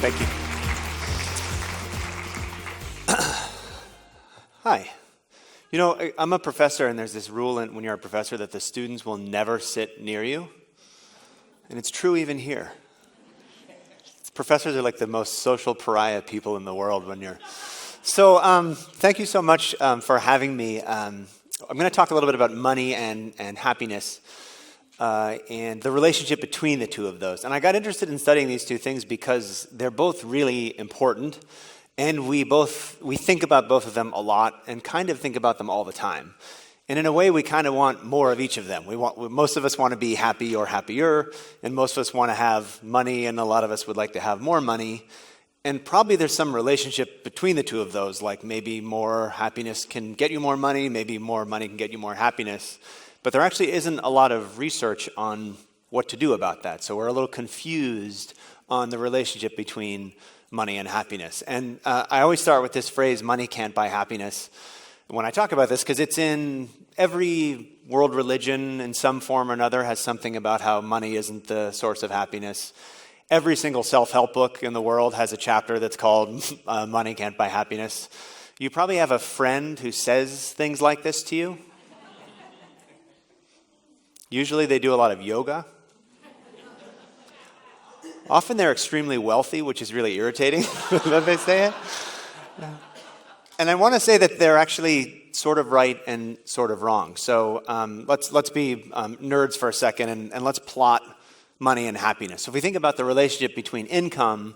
Thank you. Hi. You know, I'm a professor, and there's this rule when you're a professor that the students will never sit near you. And it's true even here. Professors are like the most social pariah people in the world when you're... So thank you so much for having me. I'm going to talk a little bit about money and happiness and the relationship between the two of those. And I got interested in studying these two things because they're both really important, and we think about both of them a lot and kind of think about them all the time. And in a way, we kind of want more of each of them. Most of us want to be happy or happier, and most of us want to have money, and a lot of us would like to have more money. And probably there's some relationship between the two of those, like maybe more happiness can get you more money, maybe more money can get you more happiness. But there actually isn't a lot of research on what to do about that. So we're a little confused on the relationship between money and happiness. And I always start with this phrase, money can't buy happiness, when I talk about this, because it's in every world religion in some form or another has something about how money isn't the source of happiness. Every single self-help book in the world has a chapter that's called Money Can't Buy Happiness. You probably have a friend who says things like this to you. Usually they do a lot of yoga. Often they're extremely wealthy, which is really irritating that they say it. And I want to say that they're actually sort of right and sort of wrong. So let's be nerds for a second and let's plot money and happiness. So if we think about the relationship between income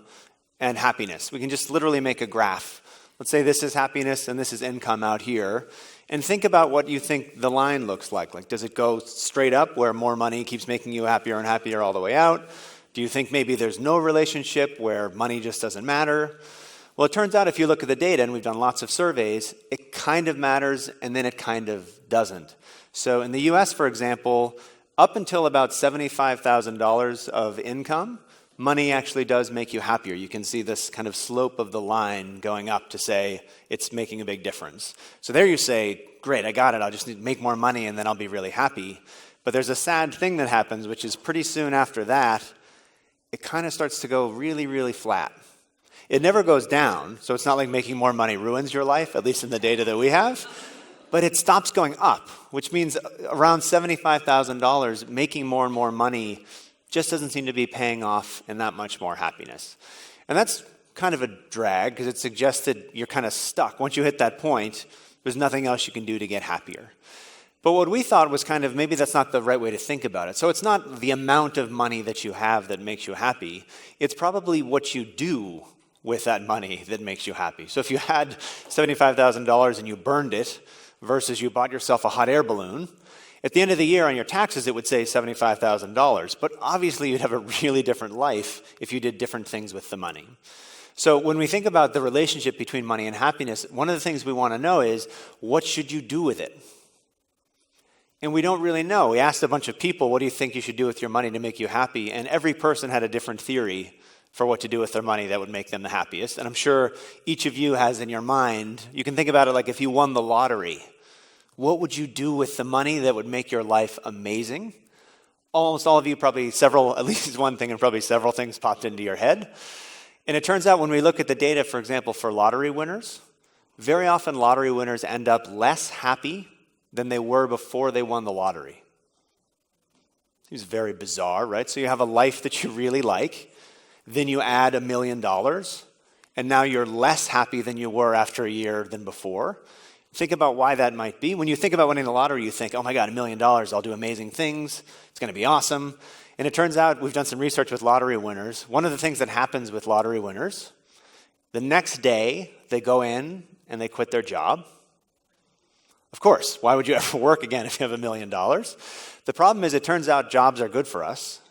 and happiness, we can just literally make a graph. Let's say this is happiness and this is income out here. And think about what you think the line looks like. Like, does it go straight up where more money keeps making you happier and happier all the way out? Do you think maybe there's no relationship where money just doesn't matter? Well, it turns out if you look at the data, and we've done lots of surveys, it kind of matters and then it kind of doesn't. So in the US, for example, up until about $75,000 of income, money actually does make you happier. You can see this kind of slope of the line going up to say it's making a big difference. So there you say, great, I got it. I'll just need to make more money and then I'll be really happy. But there's a sad thing that happens, which is pretty soon after that, it kind of starts to go really, really flat. It never goes down, so it's not like making more money ruins your life, at least in the data that we have. But it stops going up, which means around $75,000, making more and more money just doesn't seem to be paying off in that much more happiness. And that's kind of a drag, because it suggests that you're kind of stuck. Once you hit that point, there's nothing else you can do to get happier. But what we thought was kind of, maybe that's not the right way to think about it. So it's not the amount of money that you have that makes you happy. It's probably what you do with that money that makes you happy. So if you had $75,000 and you burned it versus you bought yourself a hot air balloon, at the end of the year on your taxes it would say $75,000. But obviously you'd have a really different life if you did different things with the money. So when we think about the relationship between money and happiness, one of the things we want to know is, what should you do with it? And we don't really know. We asked a bunch of people, what do you think you should do with your money to make you happy? And every person had a different theory for what to do with their money that would make them the happiest. And I'm sure each of you has in your mind, you can think about it like if you won the lottery. What would you do with the money that would make your life amazing? Almost all of you probably at least one thing and probably several things popped into your head. And it turns out when we look at the data, for example, for lottery winners, very often lottery winners end up less happy than they were before they won the lottery. It's very bizarre, right? So you have a life that you really like, then you add $1 million, and now you're less happy than you were after a year than before. Think about why that might be. When you think about winning the lottery, you think, oh my God, $1 million, I'll do amazing things, it's going to be awesome. And it turns out, we've done some research with lottery winners. One of the things that happens with lottery winners, the next day they go in and they quit their job. Of course, why would you ever work again if you have $1 million? The problem is, it turns out jobs are good for us.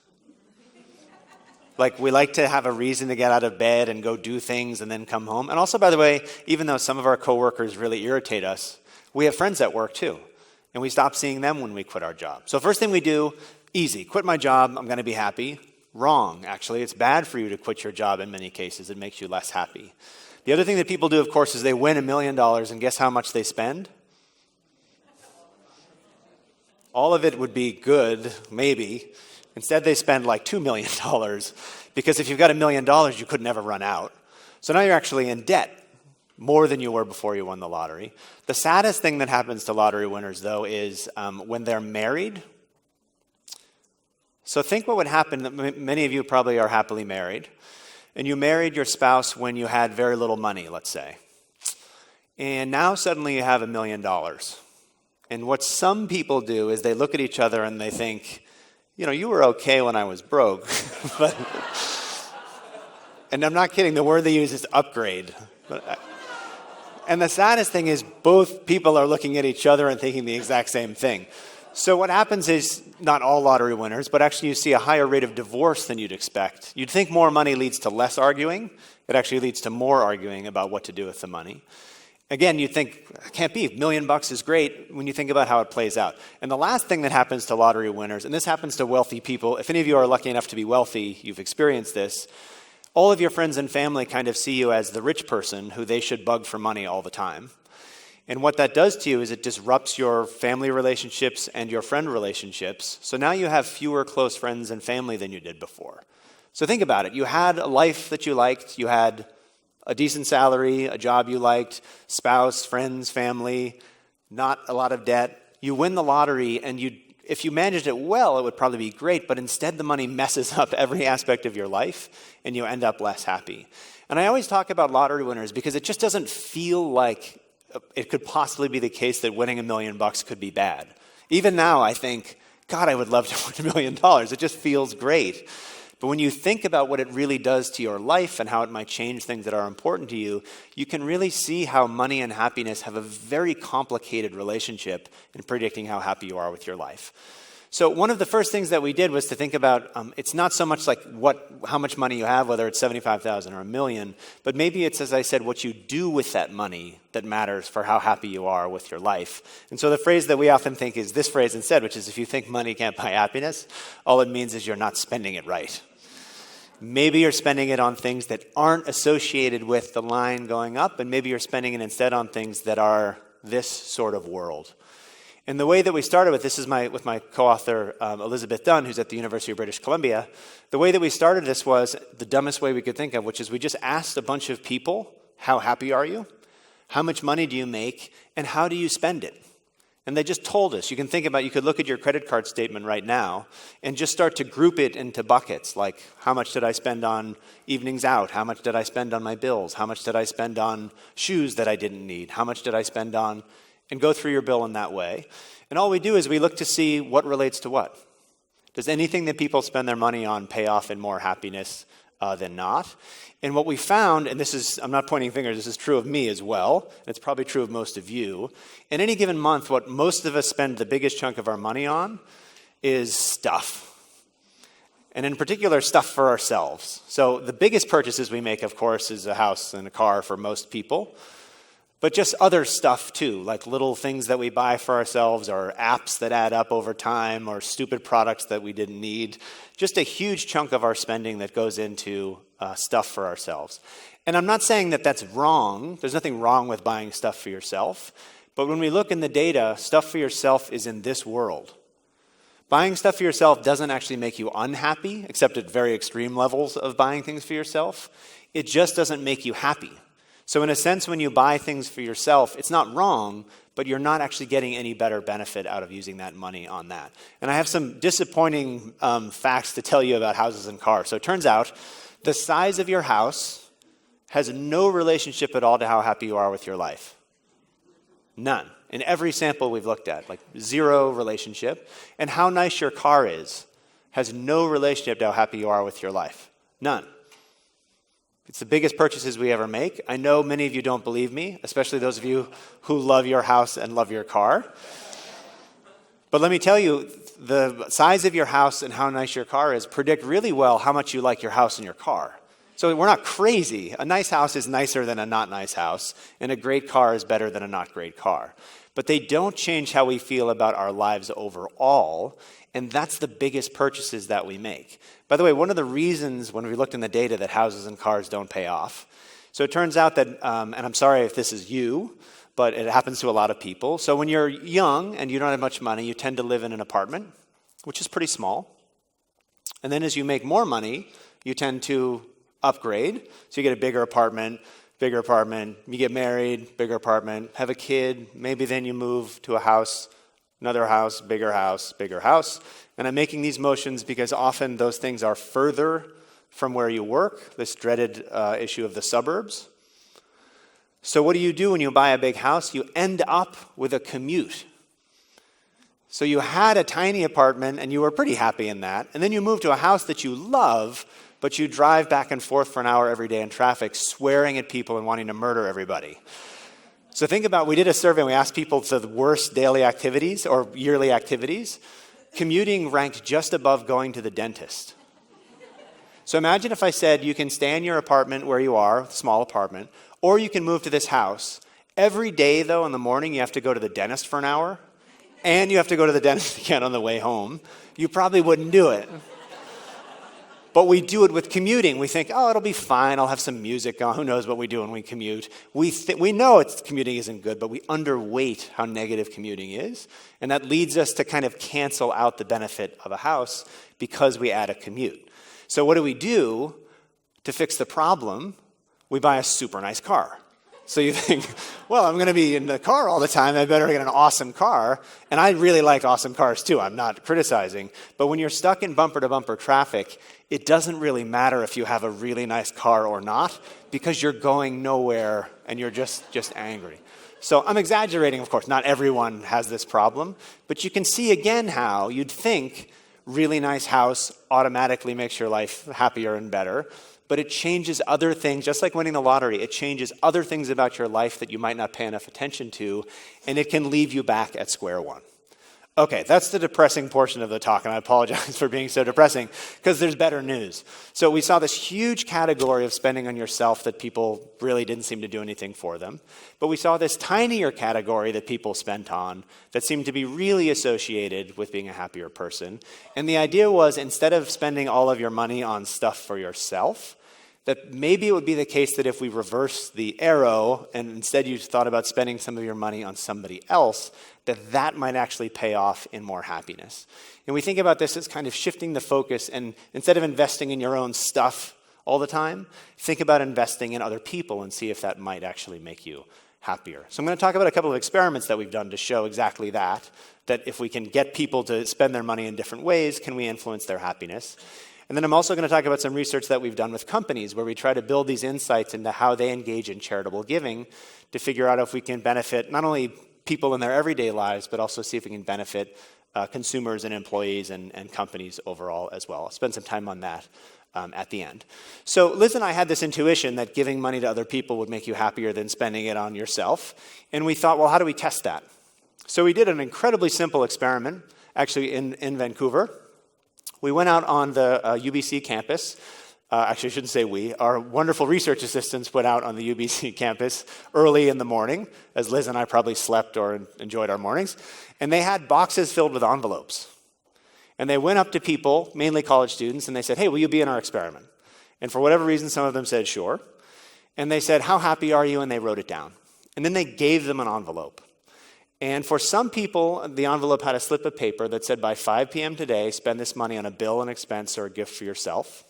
Like, we like to have a reason to get out of bed and go do things and then come home. And also, by the way, even though some of our coworkers really irritate us, we have friends at work too. And we stop seeing them when we quit our job. So first thing we do, easy, quit my job, I'm going to be happy. Wrong, actually. It's bad for you to quit your job in many cases. It makes you less happy. The other thing that people do, of course, is they win $1 million, and guess how much they spend? All of it would be good, maybe, Instead, they spend like $2 million because if you've got $1 million, you could never run out. So now you're actually in debt, more than you were before you won the lottery. The saddest thing that happens to lottery winners, though, is when they're married. So think what would happen. Many of you probably are happily married, and you married your spouse when you had very little money, let's say. And now suddenly you have $1 million. And what some people do is they look at each other and they think, you were okay when I was broke. And I'm not kidding, the word they use is upgrade. And the saddest thing is both people are looking at each other and thinking the exact same thing. So what happens is, not all lottery winners, but actually you see a higher rate of divorce than you'd expect. You'd think more money leads to less arguing. It actually leads to more arguing about what to do with the money. Again, you think, it can't be, $1 million is great when you think about how it plays out. And the last thing that happens to lottery winners, and this happens to wealthy people, if any of you are lucky enough to be wealthy, you've experienced this, all of your friends and family kind of see you as the rich person who they should bug for money all the time. And what that does to you is it disrupts your family relationships and your friend relationships. So now you have fewer close friends and family than you did before. So think about it. You had a life that you liked. You had a decent salary, a job you liked, spouse, friends, family, not a lot of debt. You win the lottery, and if you managed it well, it would probably be great, but instead the money messes up every aspect of your life, and you end up less happy. And I always talk about lottery winners because it just doesn't feel like it could possibly be the case that winning $1 million could be bad. Even now, I think, God, I would love to win $1 million. It just feels great. But when you think about what it really does to your life and how it might change things that are important to you, you can really see how money and happiness have a very complicated relationship in predicting how happy you are with your life. So one of the first things that we did was to think about, it's not so much like how much money you have, whether it's $75,000 or $1 million, but maybe it's, as I said, what you do with that money that matters for how happy you are with your life. And so the phrase that we often think is this phrase instead, which is if you think money can't buy happiness, all it means is you're not spending it right. Maybe you're spending it on things that aren't associated with the line going up, and maybe you're spending it instead on things that are this sort of world. And the way that we started with this is with my co-author, Elizabeth Dunn, who's at the University of British Columbia. The way that we started this was the dumbest way we could think of, which is we just asked a bunch of people, how happy are you? How much money do you make? And how do you spend it? And they just told us. You could look at your credit card statement right now and just start to group it into buckets, like how much did I spend on evenings out? How much did I spend on my bills? How much did I spend on shoes that I didn't need? How much did I spend on, and go through your bill in that way. And all we do is we look to see what relates to what. Does anything that people spend their money on pay off in more happiness than not? And what we found, and I'm not pointing fingers, this is true of me as well, and it's probably true of most of you. In any given month, what most of us spend the biggest chunk of our money on is stuff. And in particular, stuff for ourselves. So the biggest purchases we make, of course, is a house and a car for most people. But just other stuff too, like little things that we buy for ourselves or apps that add up over time or stupid products that we didn't need. Just a huge chunk of our spending that goes into stuff for ourselves. And I'm not saying that that's wrong. There's nothing wrong with buying stuff for yourself. But when we look in the data, stuff for yourself is in this world. Buying stuff for yourself doesn't actually make you unhappy, except at very extreme levels of buying things for yourself. It just doesn't make you happy. So in a sense, when you buy things for yourself, it's not wrong, but you're not actually getting any better benefit out of using that money on that. And I have some disappointing facts to tell you about houses and cars. So it turns out the size of your house has no relationship at all to how happy you are with your life. None. In every sample we've looked at, like zero relationship. And how nice your car is has no relationship to how happy you are with your life. None. It's the biggest purchases we ever make. I know many of you don't believe me, especially those of you who love your house and love your car. But let me tell you, the size of your house and how nice your car is predict really well how much you like your house and your car. So we're not crazy. A nice house is nicer than a not nice house, and a great car is better than a not great car. But they don't change how we feel about our lives overall, and that's the biggest purchases that we make. By the way, one of the reasons when we looked in the data that houses and cars don't pay off, so it turns out that, and I'm sorry if this is you, but it happens to a lot of people. So when you're young and you don't have much money, you tend to live in an apartment, which is pretty small. And then as you make more money, you tend to upgrade. So you get a bigger apartment, you get married, bigger apartment, have a kid, maybe then you move to a house, another house, bigger house, bigger house. And I'm making these motions because often those things are further from where you work, this dreaded issue of the suburbs. So what do you do when you buy a big house? You end up with a commute. So you had a tiny apartment and you were pretty happy in that, and then you move to a house that you love, but you drive back and forth for an hour every day in traffic, swearing at people and wanting to murder everybody. So think about, we did a survey and we asked people to the worst daily activities or yearly activities. Commuting ranked just above going to the dentist. So imagine if I said you can stay in your apartment where you are, small apartment, or you can move to this house. Every day, though, in the morning, you have to go to the dentist for an hour, and you have to go to the dentist again on the way home. You probably wouldn't do it. But we do it with commuting. We think, oh, it'll be fine. I'll have some music on. Who knows what we do when we commute? We know commuting isn't good, but we underweight how negative commuting is. And that leads us to kind of cancel out the benefit of a house because we add a commute. So what do we do to fix the problem? We buy a super nice car. So you think, well, I'm going to be in the car all the time. I better get an awesome car. And I really like awesome cars too. I'm not criticizing. But when you're stuck in bumper-to-bumper traffic, it doesn't really matter if you have a really nice car or not, because you're going nowhere and you're just angry. So I'm exaggerating, of course. Not everyone has this problem. But you can see again how you'd think really nice house automatically makes your life happier and better. But it changes other things, just like winning the lottery. It changes other things about your life that you might not pay enough attention to, and it can leave you back at square one. Okay, that's the depressing portion of the talk, and I apologize for being so depressing, because there's better news. So we saw this huge category of spending on yourself that people really didn't seem to do anything for them. But we saw this tinier category that people spent on that seemed to be really associated with being a happier person. And the idea was, instead of spending all of your money on stuff for yourself, that maybe it would be the case that if we reverse the arrow and instead you thought about spending some of your money on somebody else, that might actually pay off in more happiness. And we think about this as kind of shifting the focus, and instead of investing in your own stuff all the time, think about investing in other people and see if that might actually make you happier. So I'm going to talk about a couple of experiments that we've done to show exactly that if we can get people to spend their money in different ways, can we influence their happiness? And then I'm also going to talk about some research that we've done with companies where we try to build these insights into how they engage in charitable giving to figure out if we can benefit not only people in their everyday lives, but also see if we can benefit consumers and employees and companies overall as well. I'll spend some time on that at the end. So Liz and I had this intuition that giving money to other people would make you happier than spending it on yourself. And we thought, well, how do we test that? So we did an incredibly simple experiment, actually in Vancouver. We went out on the UBC campus. Actually, I shouldn't say we. Our wonderful research assistants went out on the UBC campus early in the morning, as Liz and I probably slept or enjoyed our mornings. And they had boxes filled with envelopes. And they went up to people, mainly college students, and they said, hey, will you be in our experiment? And for whatever reason, some of them said, sure. And they said, how happy are you? And they wrote it down. And then they gave them an envelope. And for some people, the envelope had a slip of paper that said, by 5 p.m. today, spend this money on a bill, an expense, or a gift for yourself.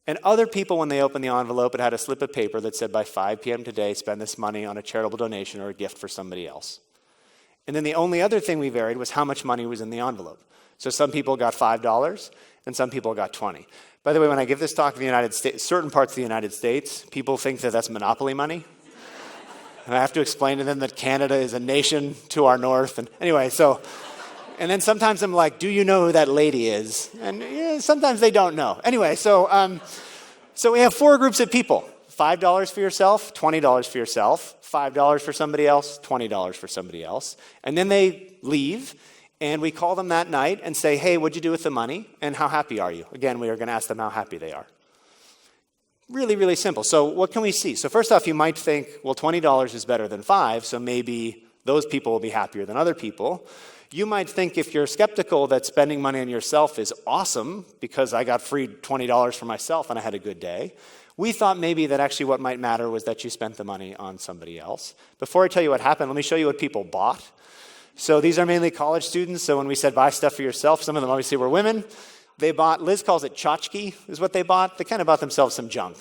And other people, when they opened the envelope, it had a slip of paper that said, by 5 p.m. today, spend this money on a charitable donation or a gift for somebody else. And then the only other thing we varied was how much money was in the envelope. So some people got $5, and some people got $20. By the way, when I give this talk in the United States, certain parts of the United States, people think that that's monopoly money. And I have to explain to them that Canada is a nation to our north. And anyway, and then sometimes I'm like, do you know who that lady is? And sometimes they don't know. Anyway, so we have 4 groups of people. $5 for yourself, $20 for yourself, $5 for somebody else, $20 for somebody else. And then they leave, and we call them that night and say, hey, what'd you do with the money? And how happy are you? Again, we are going to ask them how happy they are. Really, really simple. So what can we see? So first off, you might think, well, $20 is better than $5, so maybe those people will be happier than other people. You might think, if you're skeptical, that spending money on yourself is awesome because I got free $20 for myself and I had a good day. We thought maybe that actually what might matter was that you spent the money on somebody else. Before I tell you what happened, let me show you what people bought. So these are mainly college students. So when we said buy stuff for yourself, some of them obviously were women. They bought, Liz calls it tchotchke, is what they bought. They kind of bought themselves some junk,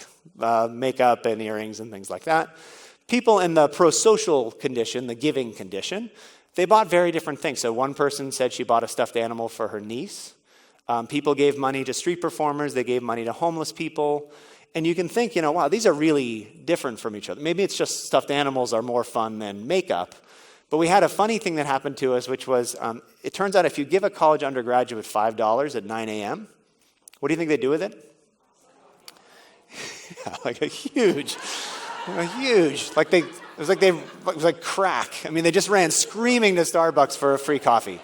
makeup and earrings and things like that. People in the pro-social condition, the giving condition, they bought very different things. So one person said she bought a stuffed animal for her niece. People gave money to street performers. They gave money to homeless people. And you can think, wow, these are really different from each other. Maybe it's just stuffed animals are more fun than makeup. But we had a funny thing that happened to us, which was, it turns out if you give a college undergraduate $5 at 9 a.m., what do you think they do with it? Yeah, like a huge, it was like crack. I mean, they just ran screaming to Starbucks for a free coffee.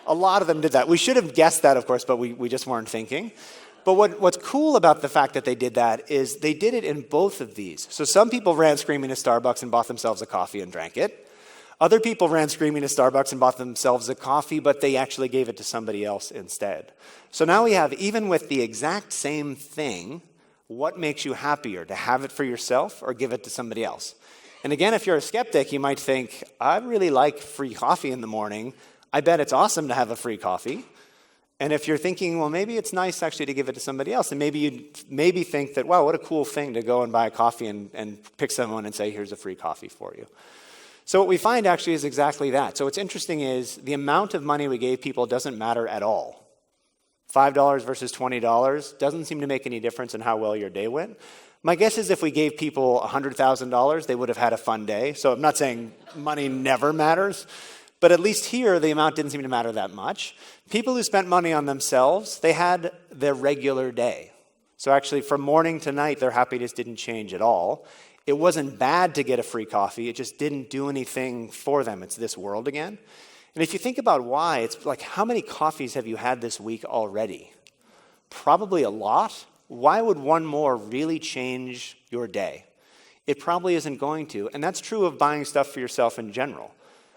A lot of them did that. We should have guessed that, of course, but we just weren't thinking. But what's cool about the fact that they did that is they did it in both of these. So some people ran screaming to Starbucks and bought themselves a coffee and drank it. Other people ran screaming to Starbucks and bought themselves a coffee, but they actually gave it to somebody else instead. So now we have, even with the exact same thing, what makes you happier, to have it for yourself or give it to somebody else? And again, if you're a skeptic, you might think, I really like free coffee in the morning. I bet it's awesome to have a free coffee. And if you're thinking, well, maybe it's nice actually to give it to somebody else, and maybe you'd think that, wow, what a cool thing to go and buy a coffee and pick someone and say, here's a free coffee for you. So what we find actually is exactly that. So what's interesting is the amount of money we gave people doesn't matter at all. $5 versus $20 doesn't seem to make any difference in how well your day went. My guess is if we gave people $100,000, they would have had a fun day. So I'm not saying money never matters, but at least here, the amount didn't seem to matter that much. People who spent money on themselves, they had their regular day. So actually, from morning to night, their happiness didn't change at all. It wasn't bad to get a free coffee. It just didn't do anything for them. It's this world again. And if you think about why, it's like, how many coffees have you had this week already? Probably a lot. Why would one more really change your day? It probably isn't going to. And that's true of buying stuff for yourself in general.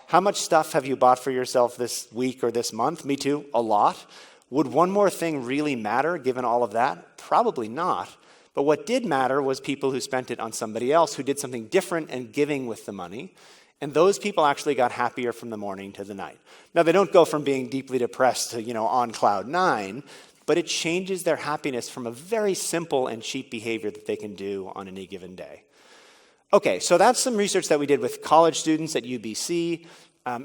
How much stuff have you bought for yourself this week or this month? Me too, a lot. Would one more thing really matter given all of that? Probably not. But what did matter was people who spent it on somebody else who did something different and giving with the money. And those people actually got happier from the morning to the night. Now, they don't go from being deeply depressed to, on cloud nine, but it changes their happiness from a very simple and cheap behavior that they can do on any given day. Okay, so that's some research that we did with college students at UBC.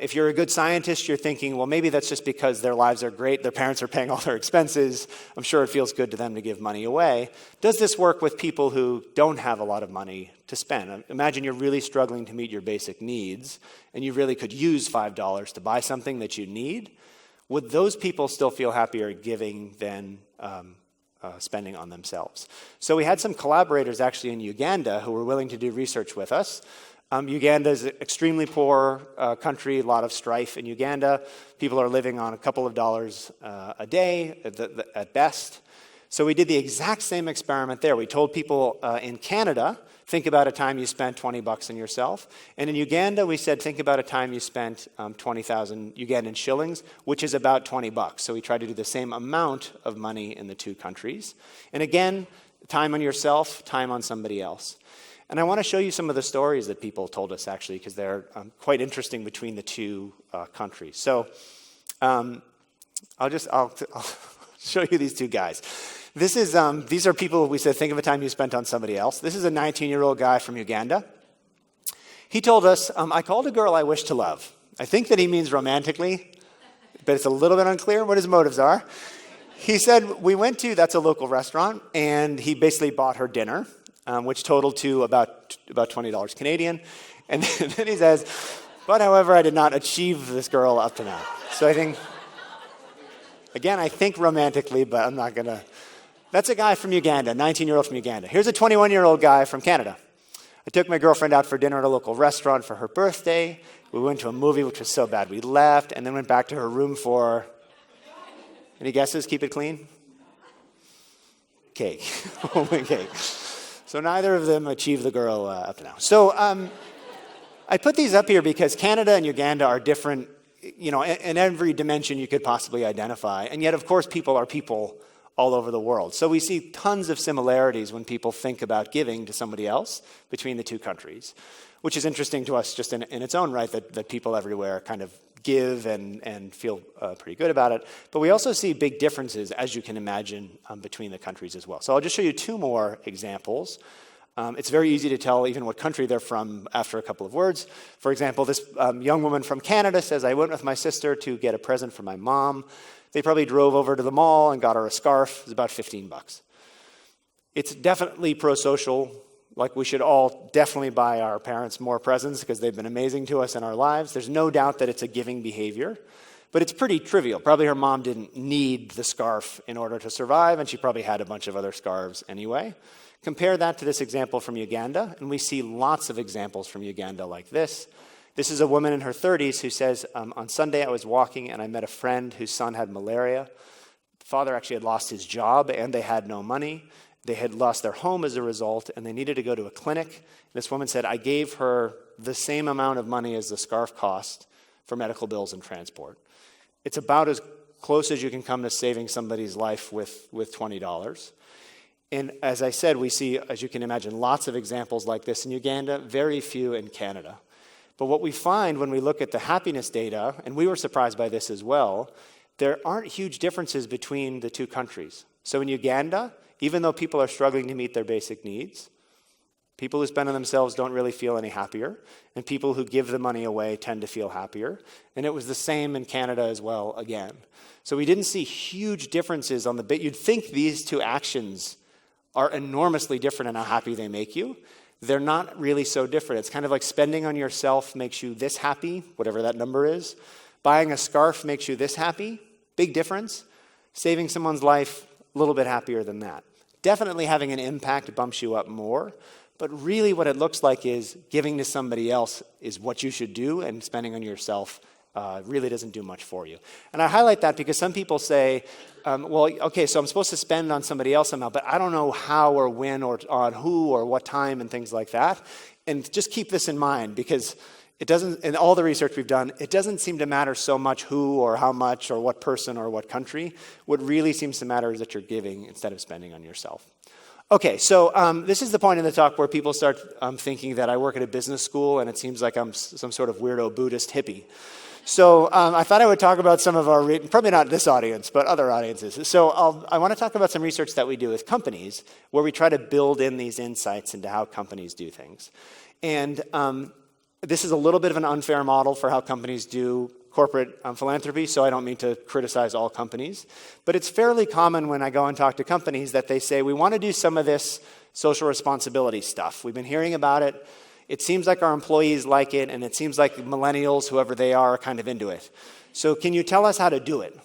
If you're a good scientist, you're thinking, well, maybe that's just because their lives are great, their parents are paying all their expenses. I'm sure it feels good to them to give money away. Does this work with people who don't have a lot of money to spend? Imagine you're really struggling to meet your basic needs, and you really could use $5 to buy something that you need. Would those people still feel happier giving than spending on themselves? So we had some collaborators actually in Uganda who were willing to do research with us. Uganda is an extremely poor country, a lot of strife in Uganda. People are living on a couple of dollars a day at best. So we did the exact same experiment there. We told people in Canada, think about a time you spent $20 on yourself. And in Uganda, we said, think about a time you spent 20,000 Ugandan shillings, which is about $20. So we tried to do the same amount of money in the two countries. And again, time on yourself, time on somebody else. And I want to show you some of the stories that people told us, actually, because they're quite interesting between the two countries. So I'll show you these two guys. These are people we said, think of a time you spent on somebody else. This is a 19-year-old guy from Uganda. He told us, I called a girl I wish to love. I think that he means romantically, but it's a little bit unclear what his motives are. He said, we went to, that's a local restaurant, and he basically bought her dinner, which totaled to about $20 Canadian. And then he says, but however, I did not achieve this girl up to now. So I think romantically, but I'm not going to. That's a guy from Uganda, 19-year-old from Uganda. Here's a 21-year-old guy from Canada. I took my girlfriend out for dinner at a local restaurant for her birthday. We went to a movie, which was so bad we left, and then went back to her room for, any guesses? Keep it clean? Cake. Homemade cake. So neither of them achieved the girl up to now. So I put these up here because Canada and Uganda are different, in every dimension you could possibly identify. And yet, of course, people are people all over the world. So we see tons of similarities when people think about giving to somebody else between the two countries, which is interesting to us just in its own right, that people everywhere kind of give and feel pretty good about it. But we also see big differences, as you can imagine, between the countries as well. So I'll just show you two more examples. It's very easy to tell even what country they're from after a couple of words. For example, this young woman from Canada says, I went with my sister to get a present for my mom. They probably drove over to the mall and got her a scarf. It was about $15. It's definitely pro-social. Like, we should all definitely buy our parents more presents because they've been amazing to us in our lives. There's no doubt that it's a giving behavior, but it's pretty trivial. Probably her mom didn't need the scarf in order to survive, and she probably had a bunch of other scarves anyway. Compare that to this example from Uganda, and we see lots of examples from Uganda like this. This is a woman in her 30s who says, on Sunday I was walking and I met a friend whose son had malaria. The father actually had lost his job and they had no money. They had lost their home as a result, and they needed to go to a clinic. This woman said, I gave her the same amount of money as the scarf cost for medical bills and transport. It's about as close as you can come to saving somebody's life with $20. And as I said, we see, as you can imagine, lots of examples like this in Uganda, very few in Canada. But what we find when we look at the happiness data, and we were surprised by this as well, there aren't huge differences between the two countries. So in Uganda, even though people are struggling to meet their basic needs, people who spend on themselves don't really feel any happier, and people who give the money away tend to feel happier. And it was the same in Canada as well, again. So we didn't see huge differences on the bit. You'd think these two actions are enormously different in how happy they make you. They're not really so different. It's kind of like spending on yourself makes you this happy, whatever that number is. Buying a scarf makes you this happy, big difference. Saving someone's life, a little bit happier than that. Definitely having an impact bumps you up more, but really what it looks like is giving to somebody else is what you should do, and spending on yourself really doesn't do much for you. And I highlight that because some people say, well, okay, so I'm supposed to spend on somebody else somehow, but I don't know how or when or on who or what time and things like that. And just keep this in mind, because it doesn't, in all the research we've done, it doesn't seem to matter so much who or how much or what person or what country. What really seems to matter is that you're giving instead of spending on yourself. Okay, so this is the point in the talk where people start thinking that I work at a business school and it seems like I'm some sort of weirdo Buddhist hippie. So I thought I would talk about some of our, probably not this audience, but other audiences. So I want to talk about some research that we do with companies where we try to build in these insights into how companies do things. And this is a little bit of an unfair model for how companies do corporate philanthropy, so I don't mean to criticize all companies. But it's fairly common when I go and talk to companies that they say, we want to do some of this social responsibility stuff. We've been hearing about it. It seems like our employees like it, and it seems like millennials, whoever they are kind of into it. So can you tell us how to do it?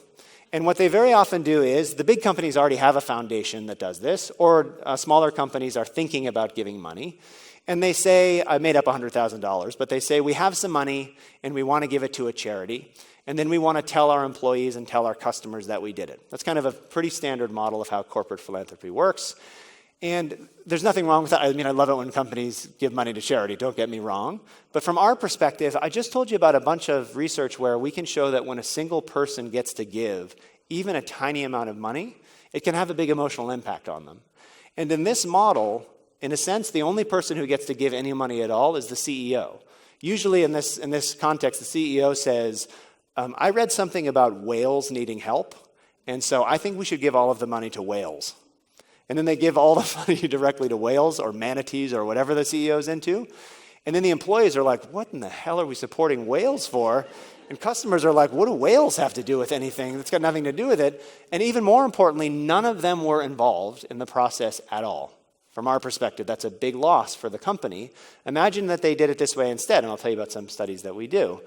And what they very often do is, the big companies already have a foundation that does this, or smaller companies are thinking about giving money. And they say, I made up $100,000, but they say, we have some money and we want to give it to a charity. And then we want to tell our employees and tell our customers that we did it. That's kind of a pretty standard model of how corporate philanthropy works. And there's nothing wrong with that. I mean, I love it when companies give money to charity, don't get me wrong. But from our perspective, I just told you about a bunch of research where we can show that when a single person gets to give even a tiny amount of money, it can have a big emotional impact on them. And in this model, in a sense, the only person who gets to give any money at all is the CEO. Usually in this context, the CEO says, I read something about whales needing help, and so I think we should give all of the money to whales. And then they give all the money directly to whales or manatees or whatever the CEO is into. And then the employees are like, what in the hell are we supporting whales for? And customers are like, what do whales have to do with anything? That's got nothing to do with it. And even more importantly, none of them were involved in the process at all. From our perspective, that's a big loss for the company. Imagine that they did it this way instead, and I'll tell you about some studies that we do.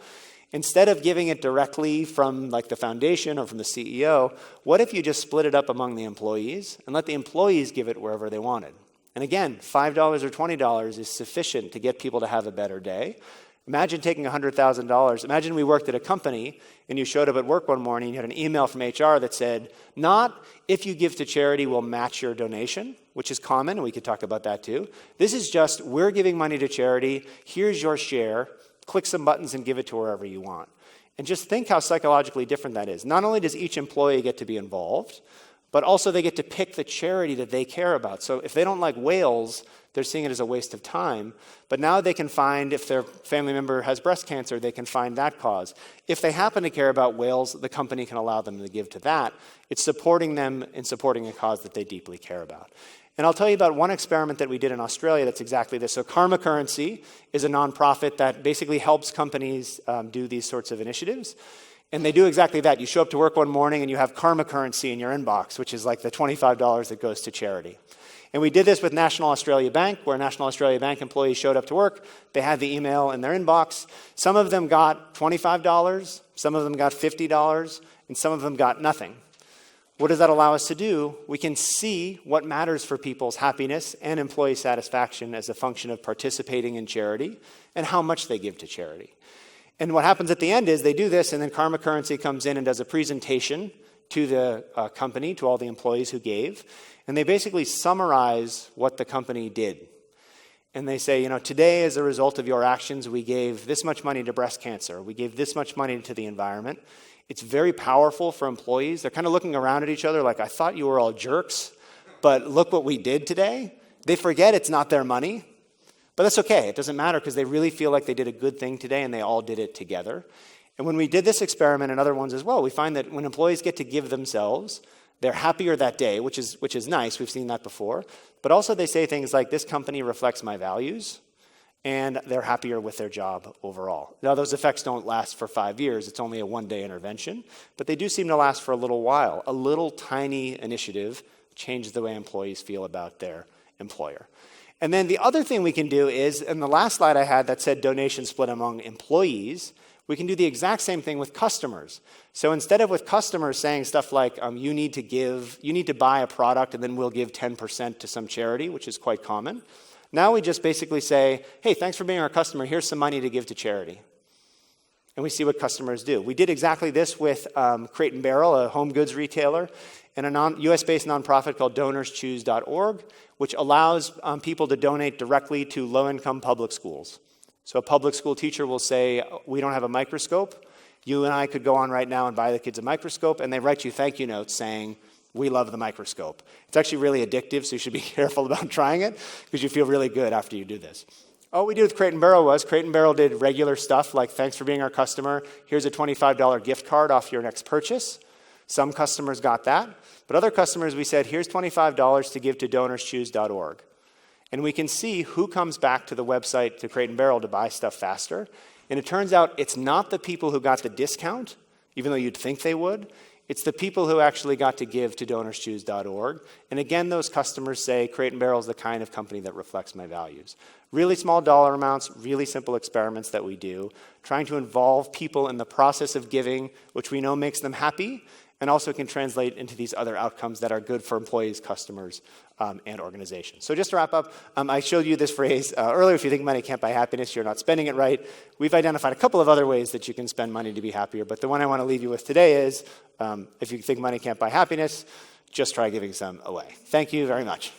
Instead of giving it directly from like the foundation or from the CEO, what if you just split it up among the employees and let the employees give it wherever they wanted? And again, $5 or $20 is sufficient to get people to have a better day. Imagine taking $100,000. Imagine we worked at a company and you showed up at work one morning and you had an email from HR that said, not if you give to charity, we'll match your donation, which is common, and we could talk about that too. This is just, we're giving money to charity, here's your share, click some buttons and give it to wherever you want. And just think how psychologically different that is. Not only does each employee get to be involved, but also they get to pick the charity that they care about. So if they don't like whales, they're seeing it as a waste of time. But now they can find, if their family member has breast cancer, they can find that cause. If they happen to care about whales, the company can allow them to give to that. It's supporting them in supporting a cause that they deeply care about. And I'll tell you about one experiment that we did in Australia that's exactly this. So Karma Currency is a nonprofit that basically helps companies do these sorts of initiatives. And they do exactly that. You show up to work one morning and you have Karma Currency in your inbox, which is like the $25 that goes to charity. And we did this with National Australia Bank, where National Australia Bank employees showed up to work. They had the email in their inbox. Some of them got $25, some of them got $50, and some of them got nothing. What does that allow us to do? We can see what matters for people's happiness and employee satisfaction as a function of participating in charity and how much they give to charity. And what happens at the end is they do this, and then Karma Currency comes in and does a presentation to the company, to all the employees who gave, and they basically summarize what the company did. And they say, today as a result of your actions, we gave this much money to breast cancer, we gave this much money to the environment. It's very powerful for employees. They're kind of looking around at each other like, I thought you were all jerks, but look what we did today. They forget it's not their money. But that's okay. It doesn't matter because they really feel like they did a good thing today and they all did it together. And when we did this experiment and other ones as well, we find that when employees get to give themselves, they're happier that day, which is nice. We've seen that before. But also they say things like, this company reflects my values, and they're happier with their job overall. Now, those effects don't last for 5 years. It's only a one-day intervention. But they do seem to last for a little while. A little tiny initiative changes the way employees feel about their employer. And then the other thing we can do is, in the last slide I had that said donation split among employees, we can do the exact same thing with customers. So instead of with customers saying stuff like, you need to buy a product and then we'll give 10% to some charity, which is quite common. Now we just basically say, hey, thanks for being our customer. Here's some money to give to charity. And we see what customers do. We did exactly this with Crate & Barrel, a home goods retailer, and a US-based nonprofit called DonorsChoose.org, which allows people to donate directly to low-income public schools. So a public school teacher will say, we don't have a microscope. You and I could go on right now and buy the kids a microscope, and they write you thank you notes saying, we love the microscope. It's actually really addictive, so you should be careful about trying it, because you feel really good after you do this. What we did with Crate & Barrel was, Crate & Barrel did regular stuff like, thanks for being our customer, here's a $25 gift card off your next purchase. Some customers got that, but other customers we said, here's $25 to give to DonorsChoose.org. And we can see who comes back to the website to Crate & Barrel to buy stuff faster. And it turns out it's not the people who got the discount, even though you'd think they would. It's the people who actually got to give to DonorsChoose.org. And again, those customers say, Crate & Barrel is the kind of company that reflects my values. Really small dollar amounts, really simple experiments that we do, trying to involve people in the process of giving, which we know makes them happy, and also can translate into these other outcomes that are good for employees, customers, and organizations. So just to wrap up, I showed you this phrase earlier, if you think money can't buy happiness, you're not spending it right. We've identified a couple of other ways that you can spend money to be happier, but the one I want to leave you with today is, if you think money can't buy happiness, just try giving some away. Thank you very much.